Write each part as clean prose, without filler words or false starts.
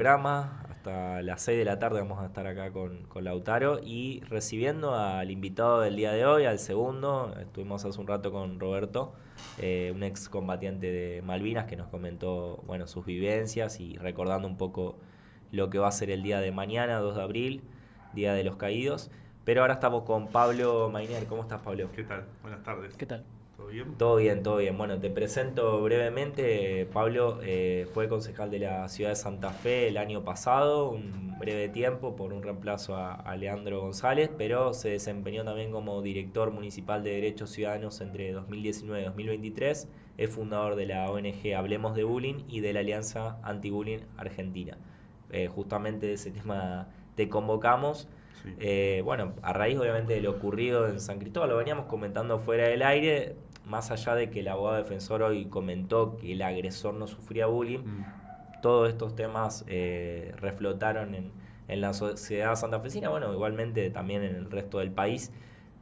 Programa. Hasta las 6 de la tarde vamos a estar acá con Lautaro y recibiendo al invitado del día de hoy, al segundo. Estuvimos hace un rato con Roberto, un ex combatiente de Malvinas que nos comentó, bueno, sus vivencias y recordando un poco lo que va a ser el día de mañana, 2 de abril, Día de los Caídos. Pero ahora estamos con Pablo Mainer. ¿Cómo estás, Pablo? ¿Qué tal? Buenas tardes. ¿Qué tal? ¿Todo bien? Todo bien, todo bien. Bueno, te presento brevemente. Pablo fue concejal de la ciudad de Santa Fe el año pasado, un breve tiempo por un reemplazo a Leandro González, pero se desempeñó también como director municipal de Derechos Ciudadanos entre 2019 y 2023. Es fundador de la ONG Hablemos de Bullying y de la Alianza Anti-Bullying Argentina. Justamente de ese tema te convocamos. Sí. Bueno, a raíz obviamente de lo ocurrido en San Cristóbal, lo veníamos comentando fuera del aire, más allá de que el abogado defensor hoy comentó que el agresor no sufría bullying, todos estos temas reflotaron en la sociedad santafesina, bueno, igualmente también en el resto del país.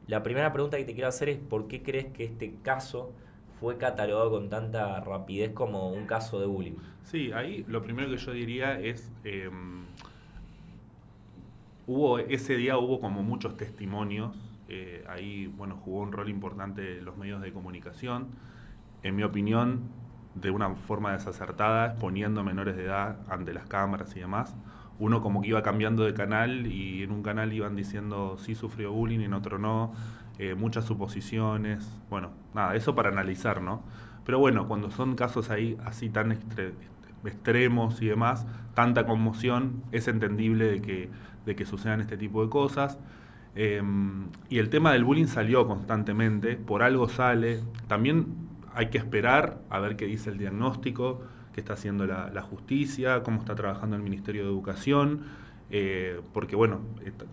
La primera pregunta que te quiero hacer es ¿por qué crees que este caso fue catalogado con tanta rapidez como un caso de bullying? Sí, ahí lo primero que yo diría es, ese día hubo como muchos testimonios, ahí bueno, jugó un rol importante los medios de comunicación, en mi opinión, de una forma desacertada, exponiendo menores de edad ante las cámaras y demás. Uno como que iba cambiando de canal y en un canal iban diciendo sí sufrió bullying y en otro no, muchas suposiciones, bueno, nada, eso para analizar, ¿no? Pero bueno, cuando son casos ahí así tan extremos y demás, tanta conmoción, es entendible de que sucedan este tipo de cosas. Y el tema del bullying salió constantemente, por algo sale. También hay que esperar a ver qué dice el diagnóstico, qué está haciendo la justicia, cómo está trabajando el Ministerio de Educación, porque bueno,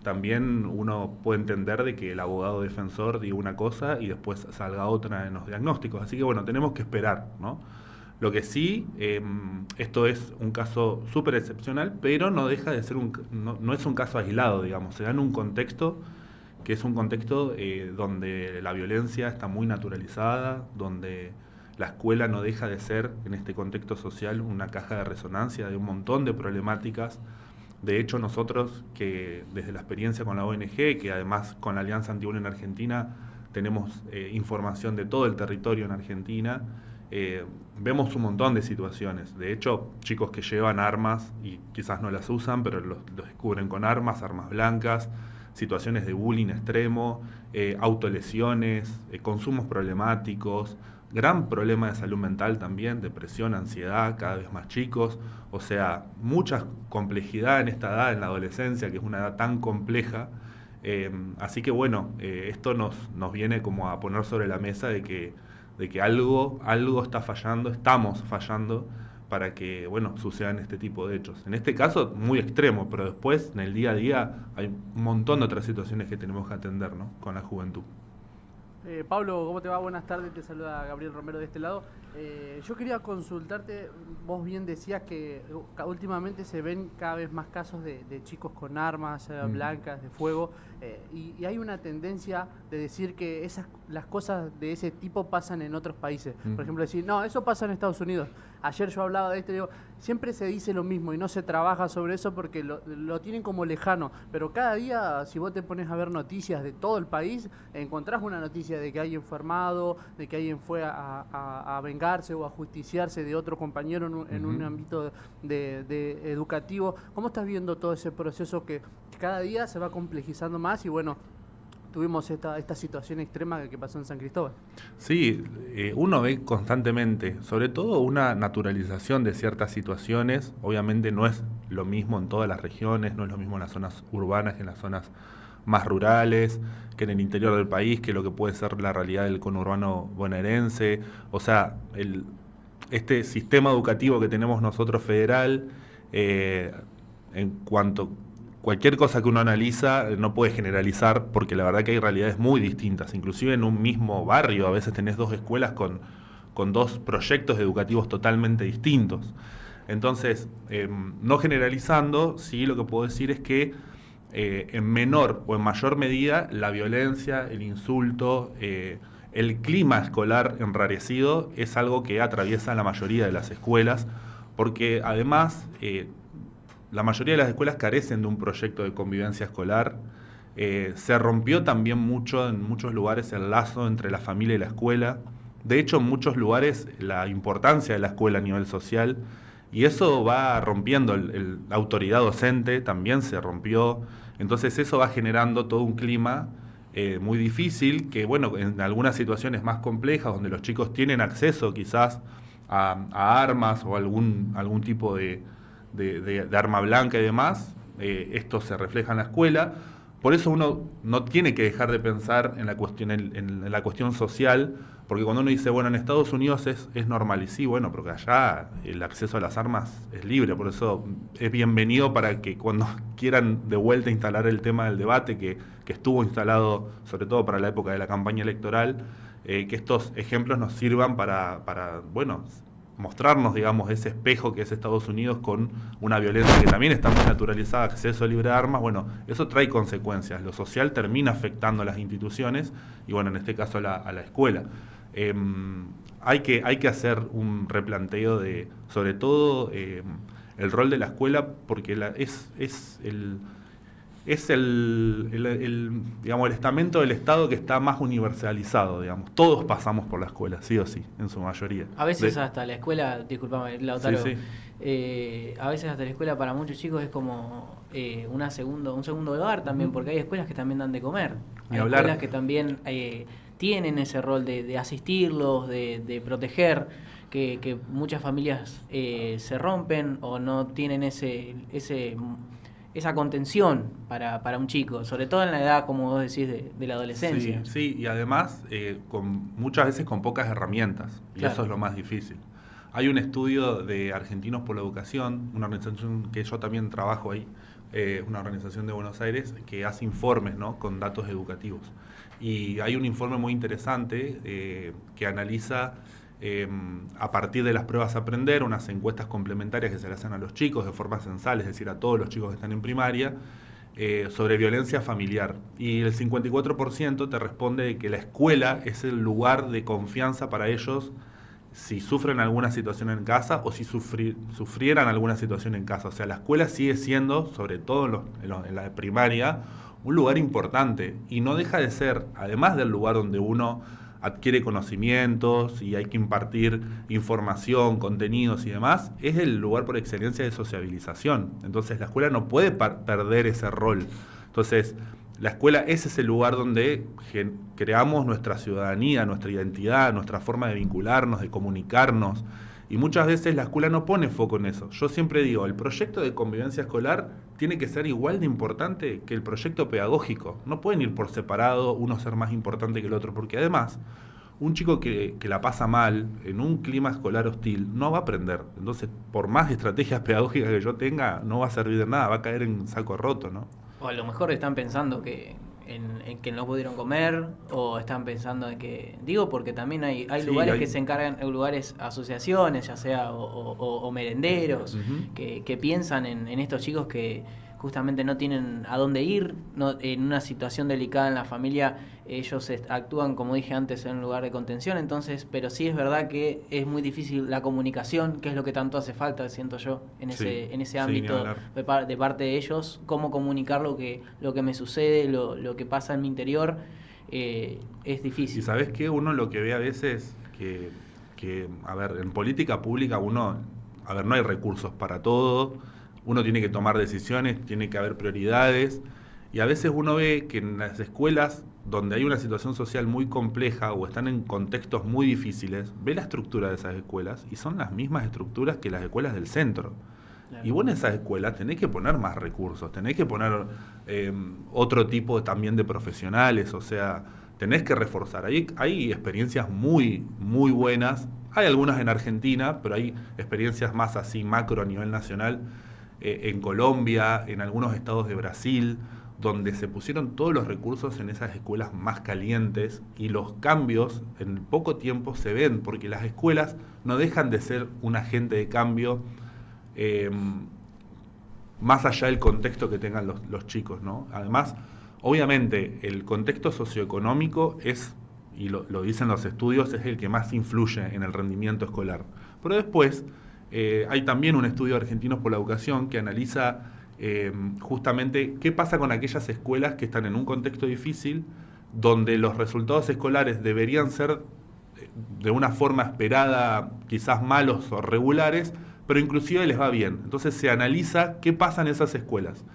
también uno puede entender de que el abogado defensor diga una cosa y después salga otra en los diagnósticos. Así que bueno, tenemos que esperar, ¿no? Lo que sí, esto es un caso súper excepcional, pero no deja de ser no es un caso aislado, digamos, se da en un contexto que es un contexto donde la violencia está muy naturalizada, donde la escuela no deja de ser, en este contexto social, una caja de resonancia de un montón de problemáticas. De hecho, nosotros, que desde la experiencia con la ONG, que además con la Alianza Anti-Bullying en Argentina, tenemos información de todo el territorio en Argentina, vemos un montón de situaciones. De hecho, chicos que llevan armas y quizás no las usan, pero los descubren con armas blancas, situaciones de bullying extremo, autolesiones, consumos problemáticos, gran problema de salud mental también, depresión, ansiedad, cada vez más chicos, o sea, mucha complejidad en esta edad, en la adolescencia, que es una edad tan compleja. Así que bueno, esto nos viene como a poner sobre la mesa de que algo está fallando, estamos fallando para que, bueno, sucedan este tipo de hechos. En este caso, muy extremo, pero después, en el día a día, hay un montón de otras situaciones que tenemos que atender, ¿no?, con la juventud. Pablo, ¿cómo te va? Buenas tardes, te saluda Gabriel Romero de este lado. Yo quería consultarte, vos bien decías que últimamente se ven cada vez más casos de chicos con armas blancas, de fuego, y hay una tendencia de decir que las cosas de ese tipo pasan en otros países. Por ejemplo, decir, no, eso pasa en Estados Unidos. Ayer yo hablaba de esto y digo, siempre se dice lo mismo y no se trabaja sobre eso porque lo tienen como lejano, pero cada día, si vos te pones a ver noticias de todo el país, encontrás una noticia de que alguien fue armado, de que alguien fue a vengarse o a justiciarse de otro compañero en un ámbito de educativo. ¿Cómo estás viendo todo ese proceso que cada día se va complejizando más y bueno, tuvimos esta situación extrema que pasó en San Cristóbal? Sí, uno ve constantemente, sobre todo una naturalización de ciertas situaciones. Obviamente no es lo mismo en todas las regiones, no es lo mismo en las zonas urbanas que en las zonas más rurales, que en el interior del país, que lo que puede ser la realidad del conurbano bonaerense. O sea, este sistema educativo que tenemos nosotros federal, en cuanto cualquier cosa que uno analiza no puede generalizar porque la verdad que hay realidades muy distintas. Inclusive en un mismo barrio a veces tenés dos escuelas con dos proyectos educativos totalmente distintos. Entonces, no generalizando, sí lo que puedo decir es que en menor o en mayor medida la violencia, el insulto, el clima escolar enrarecido es algo que atraviesa la mayoría de las escuelas, porque además la mayoría de las escuelas carecen de un proyecto de convivencia escolar. Se rompió también mucho, en muchos lugares, el lazo entre la familia y la escuela. De hecho, en muchos lugares, la importancia de la escuela a nivel social, y eso va rompiendo, la autoridad docente también se rompió. Entonces eso va generando todo un clima muy difícil, que bueno, en algunas situaciones más complejas, donde los chicos tienen acceso quizás a armas o algún tipo de arma blanca y demás, esto se refleja en la escuela. Por eso uno no tiene que dejar de pensar en la cuestión social, porque cuando uno dice, bueno, en Estados Unidos es normal, y sí, bueno, porque allá el acceso a las armas es libre, por eso es bienvenido para que cuando quieran de vuelta instalar el tema del debate, que estuvo instalado sobre todo para la época de la campaña electoral, que estos ejemplos nos sirvan para bueno, mostrarnos, digamos, ese espejo que es Estados Unidos con una violencia que también está muy naturalizada, acceso libre de armas. Bueno, eso trae consecuencias. Lo social termina afectando a las instituciones y, bueno, en este caso a la escuela. Hay que hacer un replanteo de, sobre todo, el rol de la escuela, porque es digamos, el estamento del Estado que está más universalizado, digamos. Todos pasamos por la escuela, sí o sí, en su mayoría. A veces hasta la escuela, disculpame, Lautaro, sí. A veces hasta la escuela para muchos chicos es como un segundo hogar también, porque hay escuelas que también dan de comer. Hay escuelas que también tienen ese rol de asistirlos, de proteger, que muchas familias se rompen o no tienen esa contención para un chico, sobre todo en la edad, como vos decís, de la adolescencia. Sí, y además muchas veces con pocas herramientas, y claro. Eso es lo más difícil. Hay un estudio de Argentinos por la Educación, una organización que yo también trabajo ahí, una organización de Buenos Aires, que hace informes, ¿no?, con datos educativos. Y hay un informe muy interesante que analiza a partir de las pruebas a aprender, unas encuestas complementarias que se le hacen a los chicos de forma censal, es decir, a todos los chicos que están en primaria, sobre violencia familiar. Y el 54% te responde que la escuela es el lugar de confianza para ellos si sufren alguna situación en casa o si sufrieran alguna situación en casa. O sea, la escuela sigue siendo, sobre todo en la primaria, un lugar importante y no deja de ser, además del lugar donde uno adquiere conocimientos y hay que impartir información, contenidos y demás, es el lugar por excelencia de sociabilización. Entonces la escuela no puede perder ese rol. Entonces la escuela es ese lugar donde creamos nuestra ciudadanía, nuestra identidad, nuestra forma de vincularnos, de comunicarnos. Y muchas veces la escuela no pone foco en eso. Yo siempre digo, el proyecto de convivencia escolar tiene que ser igual de importante que el proyecto pedagógico. No pueden ir por separado, uno ser más importante que el otro, porque además, un chico que la pasa mal en un clima escolar hostil no va a aprender. Entonces, por más estrategias pedagógicas que yo tenga, no va a servir de nada, va a caer en saco roto, ¿no? O a lo mejor están pensando en que no pudieron comer, o están pensando en que... Digo, porque también hay lugares que se encargan, lugares, asociaciones, ya sea, o merenderos, Uh-huh. que piensan en estos chicos que justamente no tienen a dónde ir, en una situación delicada en la familia, ellos actúan, como dije antes, en un lugar de contención. Entonces, pero sí es verdad que es muy difícil la comunicación, que es lo que tanto hace falta, siento yo, en ese ámbito de parte de ellos, cómo comunicar lo que me sucede, lo que pasa en mi interior, es difícil. Y ¿sabés qué? Uno lo que ve a veces que a ver, en política pública no hay recursos para todo, uno tiene que tomar decisiones, tiene que haber prioridades, y a veces uno ve que en las escuelas donde hay una situación social muy compleja o están en contextos muy difíciles, ve la estructura de esas escuelas y son las mismas estructuras que las escuelas del centro. Claro. Y vos en esas escuelas tenés que poner más recursos, tenés que poner otro tipo también de profesionales, o sea, tenés que reforzar. Hay experiencias muy, muy buenas, hay algunas en Argentina, pero hay experiencias más así macro a nivel nacional, en Colombia, en algunos estados de Brasil, donde se pusieron todos los recursos en esas escuelas más calientes y los cambios en poco tiempo se ven, porque las escuelas no dejan de ser un agente de cambio más allá del contexto que tengan los chicos, ¿no? Además, obviamente, el contexto socioeconómico es, y lo dicen los estudios, es el que más influye en el rendimiento escolar. Pero después, Hay también un estudio de Argentinos por la Educación que analiza justamente qué pasa con aquellas escuelas que están en un contexto difícil, donde los resultados escolares deberían ser de una forma esperada, quizás malos o regulares, pero inclusive les va bien. Entonces se analiza qué pasa en esas escuelas.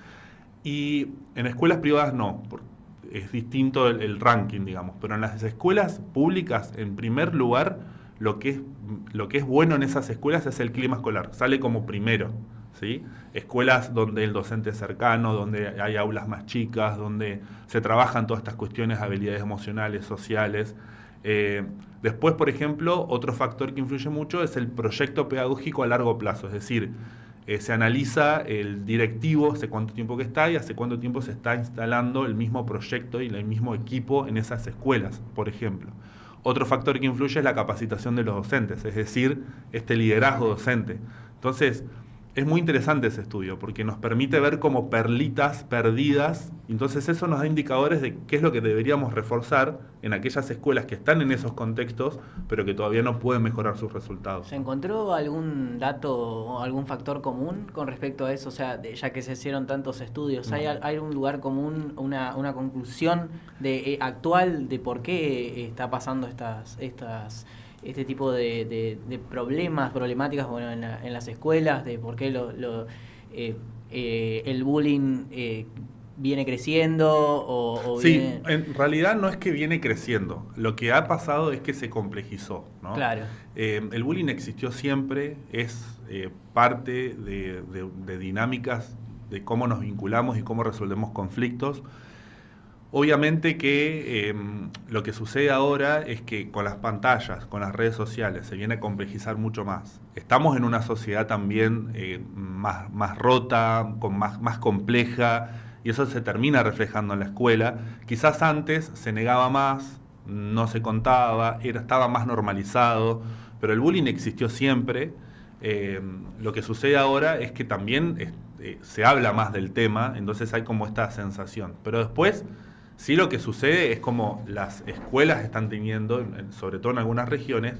Y en escuelas privadas no, es distinto el ranking, digamos, pero en las escuelas públicas, en primer lugar, lo que es bueno en esas escuelas es el clima escolar, sale como primero, ¿sí? Escuelas donde el docente es cercano, donde hay aulas más chicas, donde se trabajan todas estas cuestiones, habilidades emocionales, sociales. Después, por ejemplo, otro factor que influye mucho es el proyecto pedagógico a largo plazo, es decir, se analiza el directivo, hace cuánto tiempo que está y hace cuánto tiempo se está instalando el mismo proyecto y el mismo equipo en esas escuelas, por ejemplo. Otro factor que influye es la capacitación de los docentes, es decir, este liderazgo docente. Entonces, es muy interesante ese estudio porque nos permite ver como perlitas perdidas. Entonces eso nos da indicadores de qué es lo que deberíamos reforzar en aquellas escuelas que están en esos contextos, pero que todavía no pueden mejorar sus resultados. ¿Se encontró algún dato o algún factor común con respecto a eso? O sea, ya que se hicieron tantos estudios, ¿hay un lugar común, una conclusión actual de por qué está pasando este tipo de problemáticas en las escuelas, de por qué el bullying viene creciendo o sí, viene... en realidad no es que viene creciendo, lo que ha pasado es que se complejizó, ¿no? Claro. El bullying existió siempre, es parte de dinámicas de cómo nos vinculamos y cómo resolvemos conflictos. Obviamente que lo que sucede ahora es que con las pantallas, con las redes sociales, se viene a complejizar mucho más. Estamos en una sociedad también más rota, más compleja, y eso se termina reflejando en la escuela. Quizás antes se negaba más, no se contaba, estaba más normalizado, pero el bullying existió siempre. Lo que sucede ahora es que también se habla más del tema, entonces hay como esta sensación. Pero después... sí, lo que sucede es como las escuelas están teniendo, sobre todo en algunas regiones,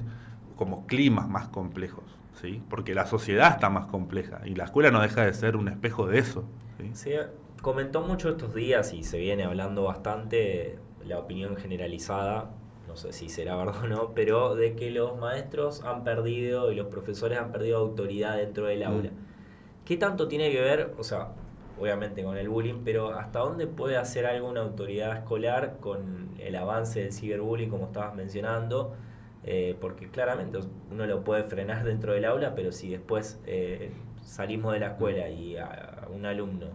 como climas más complejos, ¿sí? Porque la sociedad está más compleja y la escuela no deja de ser un espejo de eso, ¿sí? Se comentó mucho estos días y se viene hablando bastante la opinión generalizada, no sé si será verdad o no, pero de que los maestros han perdido y los profesores han perdido autoridad dentro del aula. ¿Qué tanto tiene que ver, o sea, obviamente con el bullying, pero hasta dónde puede hacer algo una autoridad escolar con el avance del ciberbullying, como estabas mencionando? Porque claramente uno lo puede frenar dentro del aula, pero si después salimos de la escuela y a un alumno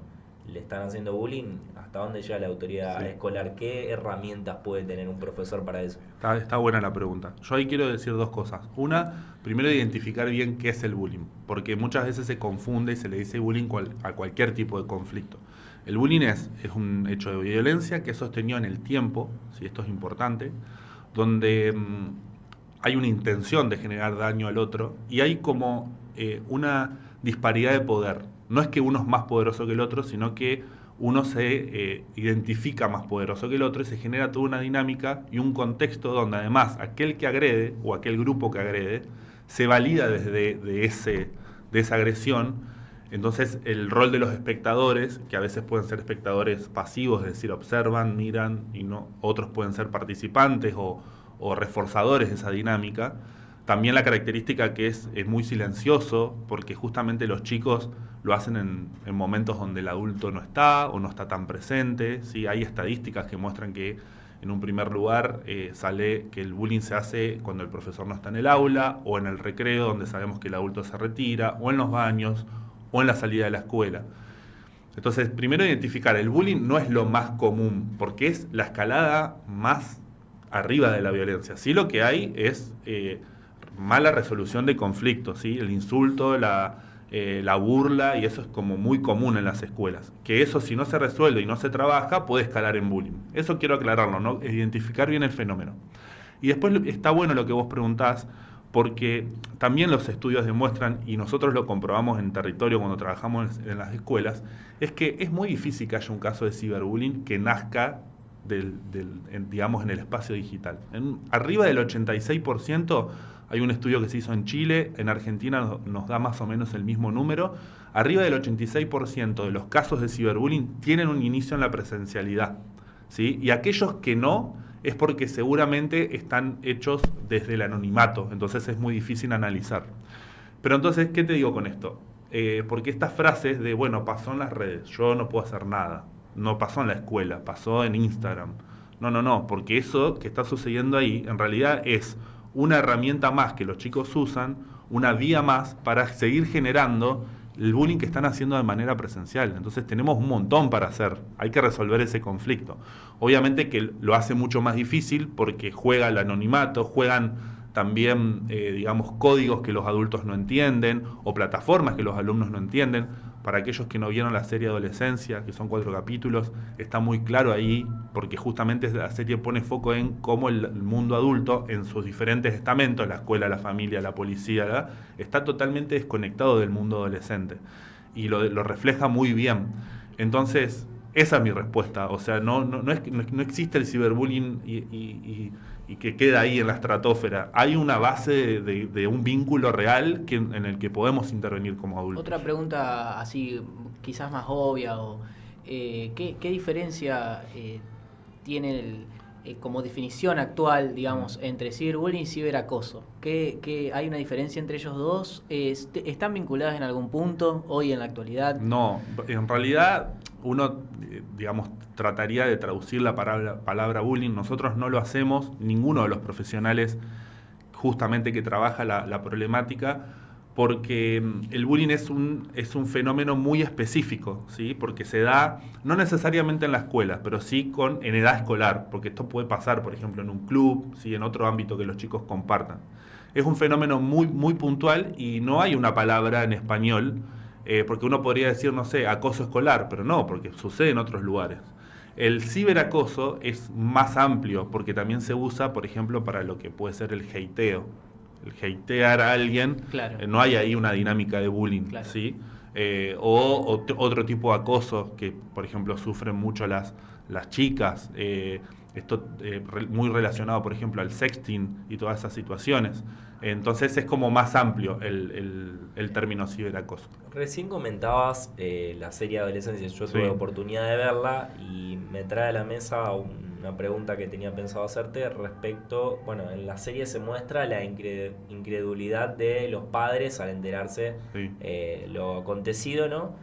le están haciendo bullying, ¿hasta dónde llega la autoridad escolar? ¿Qué herramientas puede tener un profesor para eso? Está buena la pregunta. Yo ahí quiero decir dos cosas. Una, primero identificar bien qué es el bullying, porque muchas veces se confunde y se le dice bullying a cualquier tipo de conflicto. El bullying es un hecho de violencia que es sostenido en el tiempo, si esto es importante, donde hay una intención de generar daño al otro y hay como una disparidad de poder. No es que uno es más poderoso que el otro, sino que uno se identifica más poderoso que el otro y se genera toda una dinámica y un contexto donde además aquel que agrede o aquel grupo que agrede se valida de esa agresión. Entonces el rol de los espectadores, que a veces pueden ser espectadores pasivos, es decir, observan, miran, y no, otros pueden ser participantes o reforzadores de esa dinámica. También la característica que es muy silencioso, porque justamente los chicos lo hacen en momentos donde el adulto no está o no está tan presente, ¿sí? Hay estadísticas que muestran que en un primer lugar sale que el bullying se hace cuando el profesor no está en el aula o en el recreo donde sabemos que el adulto se retira o en los baños o en la salida de la escuela. Entonces, primero identificar, el bullying no es lo más común porque es la escalada más arriba de la violencia. Sí, lo que hay es mala resolución de conflictos, ¿sí? El insulto, la burla, y eso es como muy común en las escuelas. Que eso, si no se resuelve y no se trabaja, puede escalar en bullying. Eso quiero aclararlo, ¿no? Identificar bien el fenómeno. Y después está bueno lo que vos preguntás, porque también los estudios demuestran, y nosotros lo comprobamos en territorio cuando trabajamos en las escuelas, es que es muy difícil que haya un caso de ciberbullying que nazca digamos, en el espacio digital. Arriba del 86% Hay un estudio que se hizo en Chile, en Argentina nos da más o menos el mismo número. Arriba del 86% de los casos de ciberbullying tienen un inicio en la presencialidad, ¿sí? Y aquellos que no, es porque seguramente están hechos desde el anonimato, entonces es muy difícil analizar. Pero entonces, ¿qué te digo con esto? Porque estas frases de, bueno, pasó en las redes, yo no puedo hacer nada, no pasó en la escuela, pasó en Instagram. No, porque eso que está sucediendo ahí en realidad es una herramienta más que los chicos usan, una vía más para seguir generando el bullying que están haciendo de manera presencial. Entonces tenemos un montón para hacer, hay que resolver ese conflicto. Obviamente que lo hace mucho más difícil porque juega el anonimato, juegan también, digamos, códigos que los adultos no entienden o plataformas que los alumnos no entienden. Para aquellos que no vieron la serie Adolescencia, que son 4 capítulos, está muy claro ahí, porque justamente la serie pone foco en cómo el mundo adulto, en sus diferentes estamentos, la escuela, la familia, la policía, está totalmente desconectado del mundo adolescente. Y lo refleja muy bien. Entonces, esa es mi respuesta. O sea, no existe el ciberbullying y que queda ahí en la estratosfera. Hay una base de un vínculo real en el que podemos intervenir como adultos. Otra pregunta así, quizás más obvia, ¿qué diferencia tiene como definición actual, digamos, entre ciberbullying y ciberacoso? ¿Hay una diferencia entre ellos dos? ¿Están vinculadas en algún punto hoy en la actualidad? No, en realidad uno, digamos, trataría de traducir la palabra bullying. Nosotros no lo hacemos, ninguno de los profesionales justamente que trabaja la problemática, porque el bullying es un fenómeno muy específico, ¿sí? Porque se da no necesariamente en la escuela, pero sí en edad escolar, porque esto puede pasar, por ejemplo, en un club, ¿sí? En otro ámbito que los chicos compartan. Es un fenómeno muy, muy puntual y no hay una palabra en español, porque uno podría decir, no sé, acoso escolar, pero no, porque sucede en otros lugares. El ciberacoso es más amplio, porque también se usa, por ejemplo, para lo que puede ser el hateo. El hatear a alguien, claro. No hay ahí una dinámica de bullying, claro. ¿Sí? O otro tipo de acoso que, por ejemplo, sufren mucho las chicas. Esto muy relacionado, por ejemplo, al sexting y todas esas situaciones. Entonces es como más amplio el término ciberacoso. Recién comentabas la serie Adolescencia. Yo tuve oportunidad de verla y me trae a la mesa una pregunta que tenía pensado hacerte respecto, bueno, en la serie se muestra la incredulidad de los padres al enterarse lo acontecido, ¿no?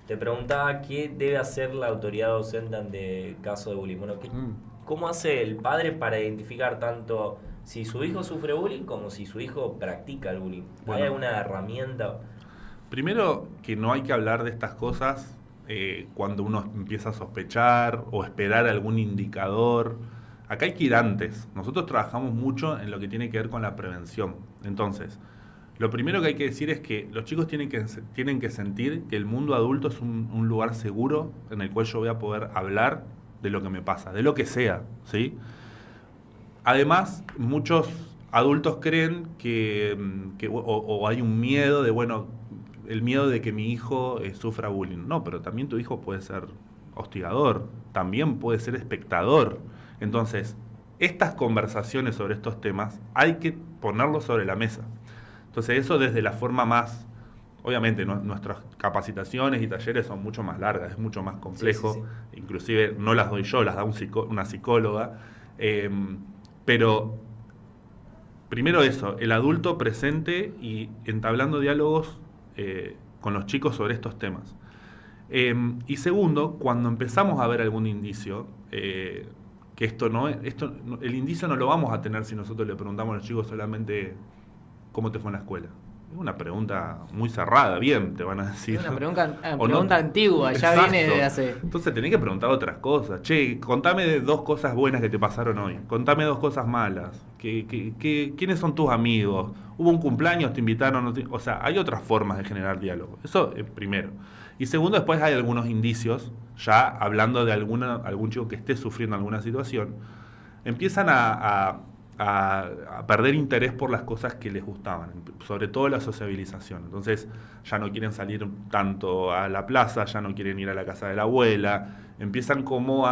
Te preguntaba qué debe hacer la autoridad docente ante caso de bullying. Bueno, ¿cómo hace el padre para identificar tanto si su hijo sufre bullying como si su hijo practica el bullying? ¿Hay alguna herramienta? Primero, que no hay que hablar de estas cosas cuando uno empieza a sospechar o esperar algún indicador. Acá hay que ir antes. Nosotros trabajamos mucho en lo que tiene que ver con la prevención. Entonces, lo primero que hay que decir es que los chicos tienen que sentir que el mundo adulto es un lugar seguro en el cual yo voy a poder hablar de lo que me pasa, de lo que sea, ¿sí? Además, muchos adultos creen que hay un miedo de, el miedo de que mi hijo sufra bullying. No, pero también tu hijo puede ser hostigador, también puede ser espectador. Entonces, estas conversaciones sobre estos temas hay que ponerlos sobre la mesa. Entonces, eso desde la forma más... Obviamente, nuestras capacitaciones y talleres son mucho más largas, es mucho más complejo. Sí. Inclusive no las doy yo, las da una psicóloga. Pero primero eso, el adulto presente y entablando diálogos con los chicos sobre estos temas. Y segundo, cuando empezamos a ver algún indicio, que el indicio no lo vamos a tener si nosotros le preguntamos a los chicos solamente cómo te fue en la escuela. Es una pregunta muy cerrada, bien, te van a decir. Es una pregunta antigua, ya viene de hace... Entonces tenés que preguntar otras cosas. Che, contame de 2 cosas buenas que te pasaron hoy. Contame 2 cosas malas. ¿Quiénes son tus amigos? ¿Hubo un cumpleaños? ¿Te invitaron? O sea, hay otras formas de generar diálogo. Eso primero. Y segundo, después hay algunos indicios, ya hablando de algún chico que esté sufriendo alguna situación, empiezan a perder interés por las cosas que les gustaban, sobre todo la sociabilización. Entonces ya no quieren salir tanto a la plaza, ya no quieren ir a la casa de la abuela, empiezan como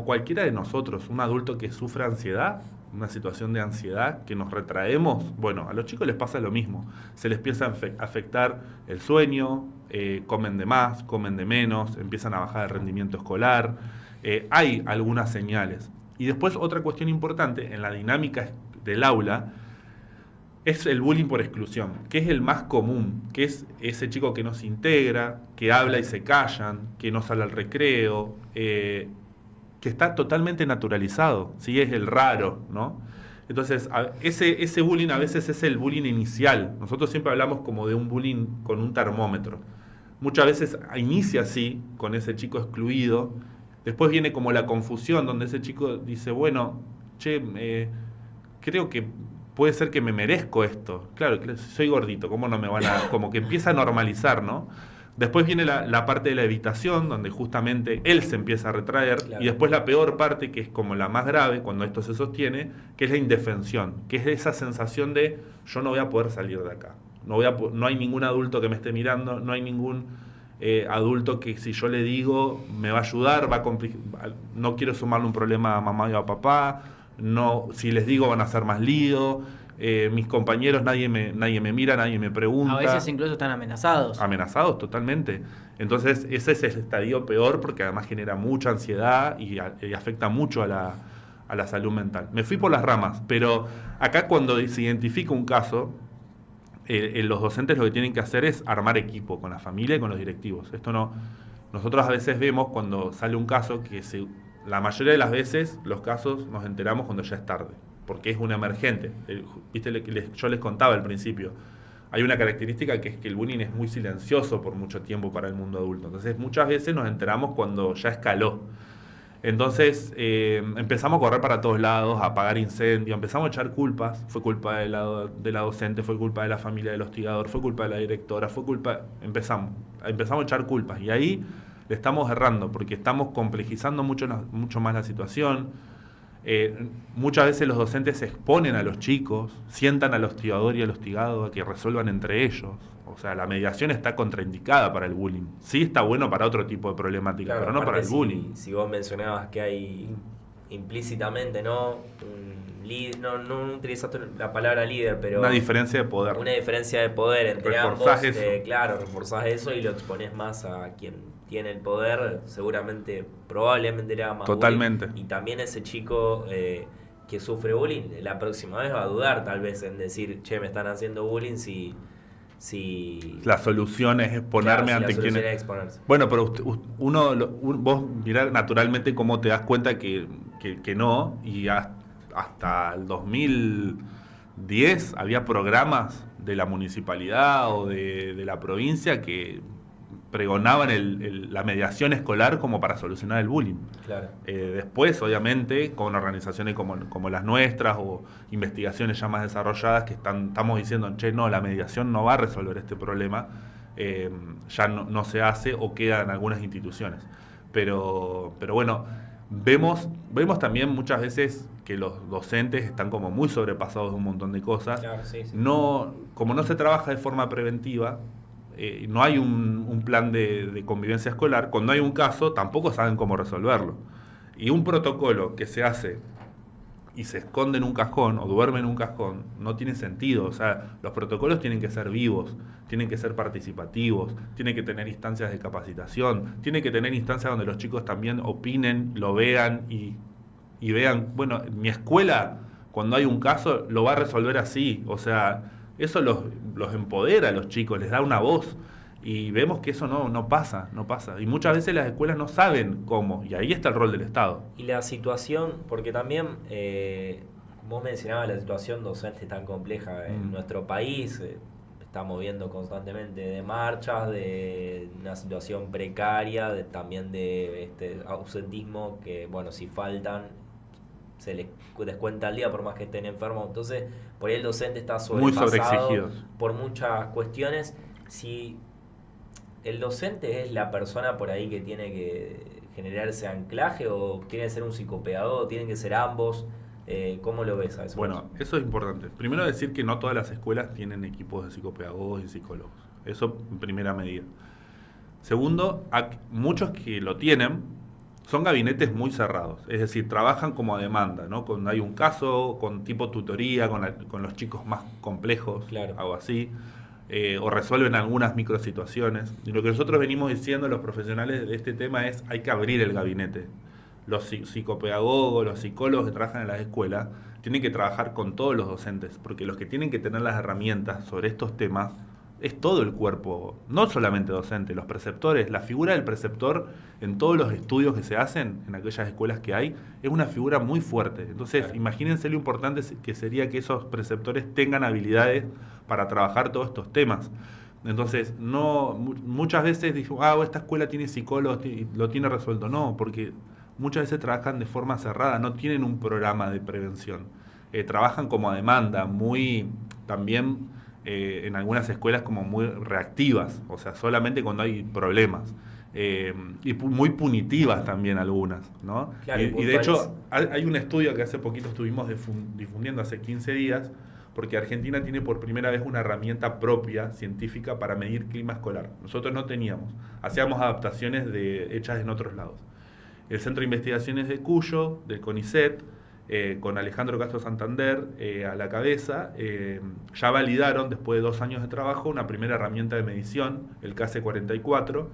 cualquiera de nosotros, un adulto que sufre ansiedad, una situación de ansiedad, que nos retraemos, bueno, a los chicos les pasa lo mismo. Se les empieza a afectar el sueño, comen de más, comen de menos, empiezan a bajar el rendimiento escolar. Hay algunas señales. Y después otra cuestión importante en la dinámica del aula es el bullying por exclusión, que es el más común, que es ese chico que no se integra, que habla y se callan, que no sale al recreo, que está totalmente naturalizado, ¿sí? Es el raro, ¿no? Entonces, ese bullying a veces es el bullying inicial. Nosotros siempre hablamos como de un bullying con un termómetro. Muchas veces inicia así, con ese chico excluido. Después viene como la confusión, donde ese chico dice, bueno, creo que puede ser que me merezco esto. Claro, soy gordito, ¿cómo no me van a...? Como que empieza a normalizar, ¿no? Después viene la parte de la evitación, donde justamente él se empieza a retraer, claro. Y después la peor parte, que es como la más grave, cuando esto se sostiene, que es la indefensión, que es esa sensación de yo no voy a poder salir de acá. No hay ningún adulto que me esté mirando, no hay ningún adulto que si yo le digo me va a ayudar, no quiero sumarle un problema a mamá y a papá, no, si les digo van a hacer más lío. Mis compañeros, nadie me mira, nadie me pregunta. A veces incluso están amenazados. Amenazados, totalmente. Entonces, ese es el estadio peor porque además genera mucha ansiedad y afecta mucho a la salud mental. Me fui por las ramas, pero acá cuando se identifica un caso, los docentes lo que tienen que hacer es armar equipo con la familia y con los directivos. Nosotros a veces vemos cuando sale un caso que la mayoría de las veces los casos nos enteramos cuando ya es tarde, porque es un emergente. ¿Viste? Yo les contaba al principio, hay una característica que es que el bullying es muy silencioso por mucho tiempo para el mundo adulto. Entonces muchas veces nos enteramos cuando ya escaló. Entonces empezamos a correr para todos lados, a apagar incendios, empezamos a echar culpas. Fue culpa de la docente, fue culpa de la familia del hostigador, fue culpa de la directora, empezamos a echar culpas. Y ahí le estamos errando porque estamos complejizando mucho más la situación. Muchas veces los docentes se exponen a los chicos, sientan al hostigador y al hostigado a que resuelvan entre ellos. O sea, la mediación está contraindicada para el bullying. Sí está bueno para otro tipo de problemática, claro, pero no para el bullying. Si vos mencionabas que hay implícitamente, no utilizaste la palabra líder, pero una diferencia de poder. Una diferencia de poder entre reforzás ambos. Eso. Claro, reforzás eso y lo exponés más a quien tiene el poder, probablemente le haga más totalmente bullying. Y también ese chico que sufre bullying, la próxima vez va a dudar tal vez en decir, che, me están haciendo bullying si la solución es exponerme ante quienes... Bueno, pero vos mirá naturalmente cómo te das cuenta que no, y hasta el 2010 había programas de la municipalidad o de la provincia que pregonaban la mediación escolar como para solucionar el bullying. Claro. Después, obviamente, con organizaciones como las nuestras o investigaciones ya más desarrolladas que estamos diciendo, che, no, la mediación no va a resolver este problema, ya no se hace o queda en algunas instituciones. Pero bueno, vemos también muchas veces que los docentes están como muy sobrepasados de un montón de cosas. Claro, sí. Como no se trabaja de forma preventiva, no hay un plan de convivencia escolar. Cuando hay un caso, tampoco saben cómo resolverlo. Y un protocolo que se hace y se esconde en un cajón o duerme en un cajón no tiene sentido. O sea, los protocolos tienen que ser vivos, tienen que ser participativos, tienen que tener instancias de capacitación, tienen que tener instancias donde los chicos también opinen, lo vean y vean, bueno, mi escuela, cuando hay un caso, lo va a resolver así. O sea, eso los empodera a los chicos, les da una voz. Y vemos que eso no pasa. Y muchas veces las escuelas no saben cómo. Y ahí está el rol del Estado. Y la situación, porque también vos mencionabas la situación docente tan compleja en nuestro país. Estamos viendo constantemente de marchas, de una situación precaria, también de este ausentismo que, bueno, si faltan se les descuenta al día por más que estén enfermos. Entonces, por ahí el docente está sobrepasado por muchas cuestiones. Si el docente es la persona por ahí que tiene que generar ese anclaje, o tiene que ser un psicopedagog, tienen que ser ambos, ¿cómo lo ves a eso? Bueno, eso es importante. Primero decir que no todas las escuelas tienen equipos de psicopedagogos y psicólogos. Eso en primera medida. Segundo, muchos que lo tienen son gabinetes muy cerrados, es decir, trabajan como a demanda, ¿no? Cuando hay un caso, con tipo tutoría, con los chicos más complejos, Claro. algo así, o resuelven algunas microsituaciones. Y lo que nosotros venimos diciendo los profesionales de este tema es hay que abrir el gabinete. Los psicopedagogos, los psicólogos que trabajan en las escuelas tienen que trabajar con todos los docentes, porque los que tienen que tener las herramientas sobre estos temas es todo el cuerpo, no solamente docente, los preceptores. La figura del preceptor en todos los estudios que se hacen en aquellas escuelas que hay es una figura muy fuerte. Entonces, Claro. imagínense lo importante que sería que esos preceptores tengan habilidades para trabajar todos estos temas. Entonces, muchas veces digo, esta escuela tiene psicólogos y lo tiene resuelto. No, porque muchas veces trabajan de forma cerrada, no tienen un programa de prevención. Trabajan como a demanda, muy también en algunas escuelas como muy reactivas, o sea, solamente cuando hay problemas. Y muy punitivas también algunas, ¿no? Claro, y de hecho, hay un estudio que hace poquito estuvimos difundiendo, hace 15 días, porque Argentina tiene por primera vez una herramienta propia científica para medir clima escolar. Nosotros no teníamos, hacíamos adaptaciones hechas en otros lados. El Centro de Investigaciones de Cuyo, del CONICET, con Alejandro Castro Santander a la cabeza, ya validaron, después de 2 años de trabajo, una primera herramienta de medición, el KC44,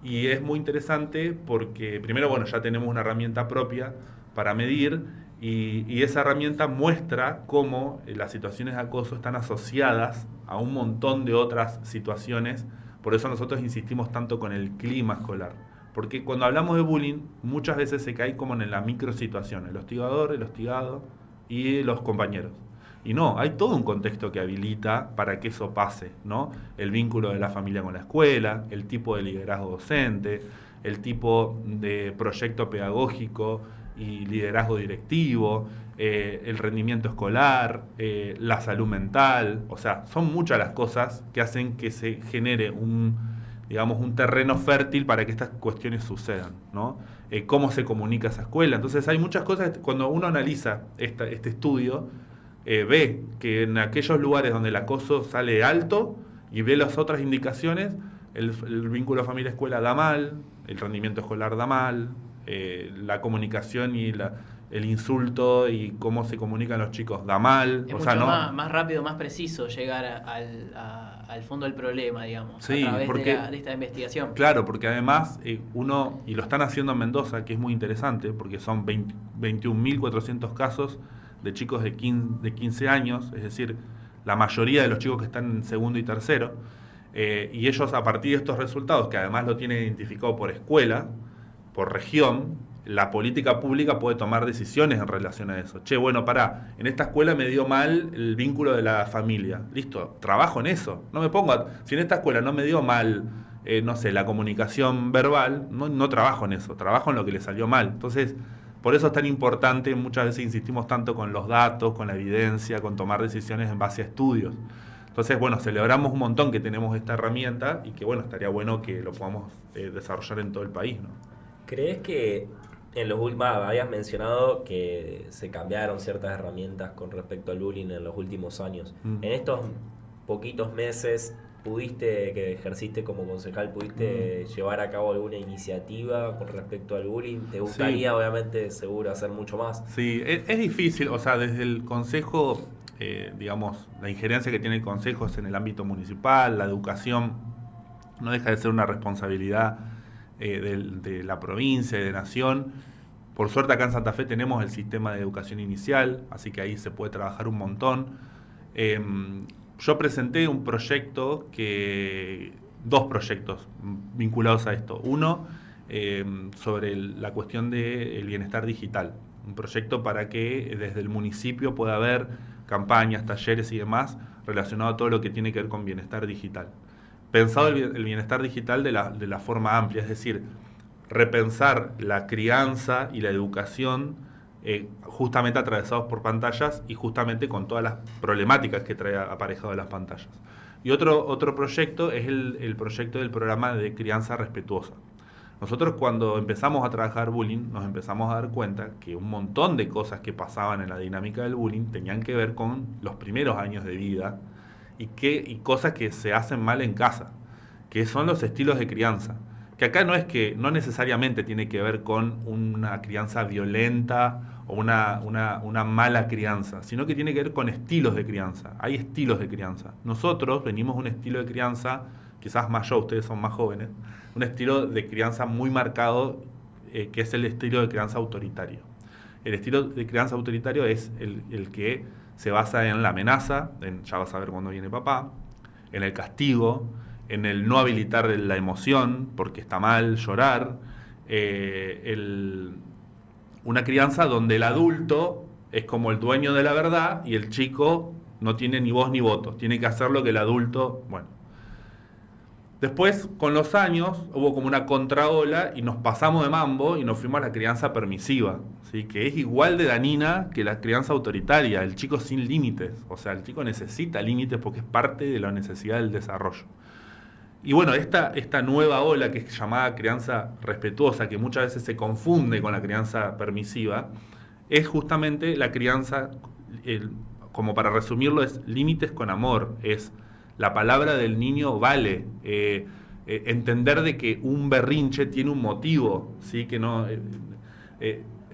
y es muy interesante porque, primero, bueno, ya tenemos una herramienta propia para medir, y esa herramienta muestra cómo las situaciones de acoso están asociadas a un montón de otras situaciones. Por eso nosotros insistimos tanto con el clima escolar. Porque cuando hablamos de bullying, muchas veces se cae como en la microsituación, el hostigador, el hostigado y los compañeros. Y no, hay todo un contexto que habilita para que eso pase, ¿no? El vínculo de la familia con la escuela, el tipo de liderazgo docente, el tipo de proyecto pedagógico y liderazgo directivo, el rendimiento escolar, la salud mental. O sea, son muchas las cosas que hacen que se genere un terreno fértil para que estas cuestiones sucedan, ¿no? Cómo se comunica esa escuela. Entonces hay muchas cosas, cuando uno analiza este estudio, ve que en aquellos lugares donde el acoso sale alto y ve las otras indicaciones, el vínculo familia-escuela da mal, el rendimiento escolar da mal, la comunicación y el insulto y cómo se comunican los chicos da mal. Es o mucho sea, no, más rápido, más preciso llegar al fondo del problema, digamos, sí, a través porque, de esta investigación. Claro, porque además y lo están haciendo en Mendoza, que es muy interesante, porque son 21.400 casos de chicos de 15 años, es decir, la mayoría de los chicos que están en segundo y tercero, y ellos a partir de estos resultados, que además lo tienen identificado por escuela, por región, la política pública puede tomar decisiones en relación a eso. Che, bueno, pará, en esta escuela me dio mal el vínculo de la familia. Listo, trabajo en eso. No me pongo si en esta escuela no me dio mal, no sé, la comunicación verbal, no trabajo en eso, trabajo en lo que le salió mal. Entonces, por eso es tan importante, muchas veces insistimos tanto con los datos, con la evidencia, con tomar decisiones en base a estudios. Entonces, bueno, celebramos un montón que tenemos esta herramienta y que, bueno, estaría bueno que lo podamos desarrollar en todo el país, ¿no? ¿Crees que en los últimos, habías mencionado que se cambiaron ciertas herramientas con respecto al bullying en los últimos años? En estos poquitos meses que ejerciste como concejal, ¿pudiste llevar a cabo alguna iniciativa con respecto al bullying? ¿Te gustaría, obviamente, seguro, hacer mucho más? Sí, es difícil, o sea, desde el consejo, la injerencia que tiene el consejo es en el ámbito municipal, la educación no deja de ser una responsabilidad de la provincia y de nación. Por suerte acá en Santa Fe tenemos el sistema de educación inicial, así que ahí se puede trabajar un montón. Yo presenté un proyecto, 2 proyectos vinculados a esto. Uno, sobre la cuestión del bienestar digital. Un proyecto para que desde el municipio pueda haber campañas, talleres y demás relacionado a todo lo que tiene que ver con bienestar digital. Pensado el bienestar digital de la forma amplia, es decir, repensar la crianza y la educación justamente atravesados por pantallas y justamente con todas las problemáticas que trae aparejado de las pantallas. Y otro proyecto es el proyecto del programa de crianza respetuosa. Nosotros cuando empezamos a trabajar bullying nos empezamos a dar cuenta que un montón de cosas que pasaban en la dinámica del bullying tenían que ver con los primeros años de vida y cosas que se hacen mal en casa, que son los estilos de crianza. que acá no necesariamente tiene que ver con una crianza violenta o una mala crianza, sino que tiene que ver con estilos de crianza. Hay estilos de crianza. Nosotros venimos de un estilo de crianza, quizás más yo, ustedes son más jóvenes, un estilo de crianza muy marcado, que es el estilo de crianza autoritario. El estilo de crianza autoritario es el que se basa en la amenaza, en ya vas a ver cuándo viene papá, en el castigo, en el no habilitar la emoción, porque está mal llorar, una crianza donde el adulto es como el dueño de la verdad y el chico no tiene ni voz ni voto, tiene que hacer lo que el adulto, bueno. Después, con los años, hubo como una contraola y nos pasamos de mambo y nos fuimos a la crianza permisiva, ¿sí? Que es igual de dañina que la crianza autoritaria, el chico sin límites. O sea, el chico necesita límites porque es parte de la necesidad del desarrollo. Y bueno, esta nueva ola que es llamada crianza respetuosa, que muchas veces se confunde con la crianza permisiva, es justamente la crianza, como para resumirlo, es límites con amor, es la palabra del niño vale, entender de que un berrinche tiene un motivo, ¿sí? Que no,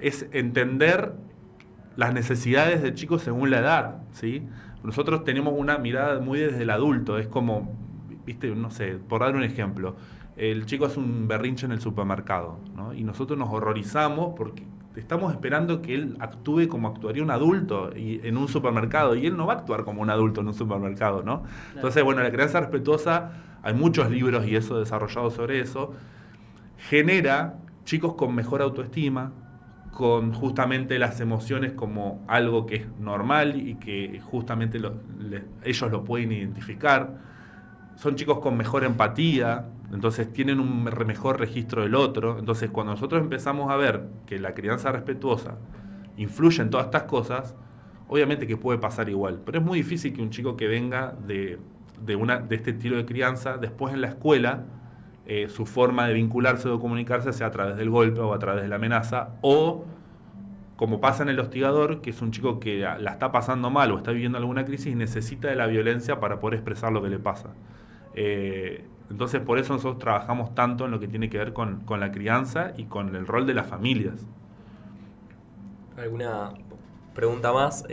es entender las necesidades del chico según la edad, ¿sí? Nosotros tenemos una mirada muy desde el adulto, es como, viste, no sé, por dar un ejemplo, el chico hace un berrinche en el supermercado, ¿no? Y nosotros nos horrorizamos porque estamos esperando que él actúe como actuaría un adulto en un supermercado, y él no va a actuar como un adulto en un supermercado, ¿no? Claro. Entonces, bueno, la crianza respetuosa, hay muchos libros y eso desarrollado sobre eso, genera chicos con mejor autoestima, con justamente las emociones como algo que es normal y que justamente ellos lo pueden identificar. Son chicos con mejor empatía, entonces tienen un mejor registro del otro. Entonces, cuando nosotros empezamos a ver que la crianza respetuosa influye en todas estas cosas, obviamente que puede pasar igual. Pero es muy difícil que un chico que venga de este estilo de crianza, después en la escuela, su forma de vincularse o de comunicarse sea a través del golpe o a través de la amenaza, o como pasa en el hostigador, que es un chico que la está pasando mal o está viviendo alguna crisis y necesita de la violencia para poder expresar lo que le pasa. Entonces, por eso nosotros trabajamos tanto en lo que tiene que ver con la crianza y con el rol de las familias. ¿Alguna pregunta más,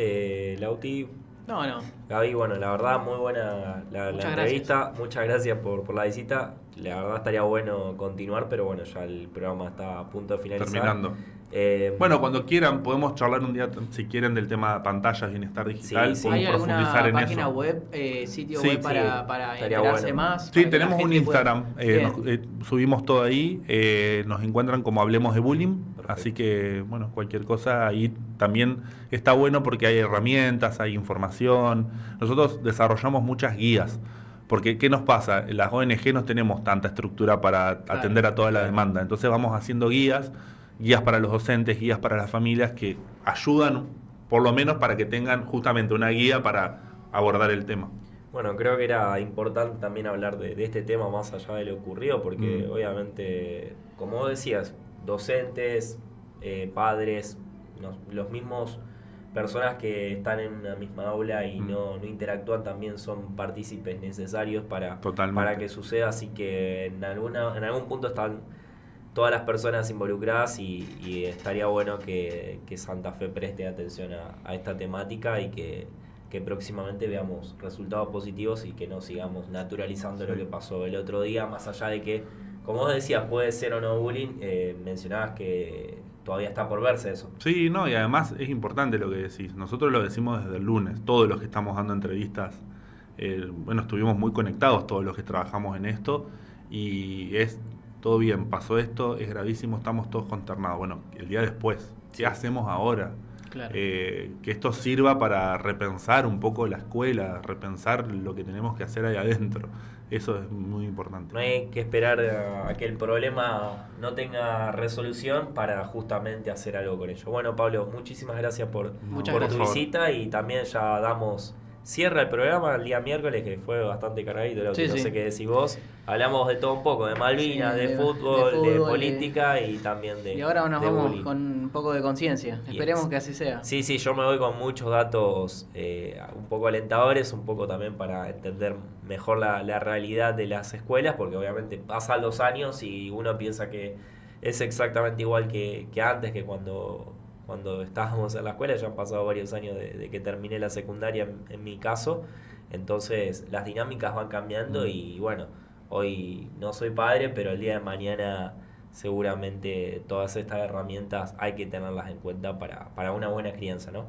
Lauti? No. Gaby, bueno, la verdad, muy buena la entrevista. Gracias. Muchas gracias por la visita. La verdad estaría bueno continuar, pero bueno, ya el programa está a punto de finalizar. Terminando. Bueno, cuando quieran podemos charlar un día, si quieren, del tema de pantallas, bienestar digital. Sí. ¿Hay alguna página web, sitio web para enterarse más? Sí, tenemos un Instagram, subimos todo ahí, nos encuentran como Hablemos de Bullying. Perfecto. Así que, bueno, cualquier cosa ahí también está bueno porque hay herramientas, hay información. Nosotros desarrollamos muchas guías. Porque, ¿qué nos pasa? Las ONG no tenemos tanta estructura para atender a toda la demanda. Entonces vamos haciendo guías para los docentes, guías para las familias que ayudan, por lo menos, para que tengan justamente una guía para abordar el tema. Bueno, creo que era importante también hablar de este tema más allá de lo ocurrido, porque obviamente, como vos decías, docentes, padres, los mismos personas que están en una misma aula y no interactúan también son partícipes necesarios para que suceda, así que en algún punto están todas las personas involucradas y estaría bueno que Santa Fe preste atención a esta temática y que próximamente veamos resultados positivos y que no sigamos naturalizando lo que pasó el otro día, más allá de que, como vos decías, puede ser o no bullying, mencionabas que todavía está por verse eso. Sí, no, y además es importante lo que decís. Nosotros lo decimos desde el lunes, todos los que estamos dando entrevistas, estuvimos muy conectados todos los que trabajamos en esto, y es todo bien, pasó esto, es gravísimo, estamos todos consternados. Bueno, el día después, ¿qué hacemos ahora? Claro. Que esto sirva para repensar un poco la escuela, repensar lo que tenemos que hacer ahí adentro. Eso es muy importante. No hay que esperar a que el problema no tenga resolución para justamente hacer algo con ello. Bueno, Pablo, muchísimas gracias por tu visita, y también ya damos cierra el programa el día miércoles, que fue bastante cargadito, Lauti, Sí, no sí. sé qué decís vos. Hablamos de todo un poco, de Malvinas, Sí, de de fútbol, de fútbol, política y también de Y ahora nos de vamos bullying. con un poco de conciencia. Y Esperemos es- que así sea. Sí, sí, yo me voy con muchos datos un poco alentadores, un poco también para entender mejor la realidad de las escuelas, porque obviamente pasan los años y uno piensa que es exactamente igual que antes, que cuando estábamos en la escuela. Ya han pasado varios años de que terminé la secundaria en mi caso, entonces las dinámicas van cambiando y bueno, hoy no soy padre, pero el día de mañana seguramente todas estas herramientas hay que tenerlas en cuenta para una buena crianza, ¿no?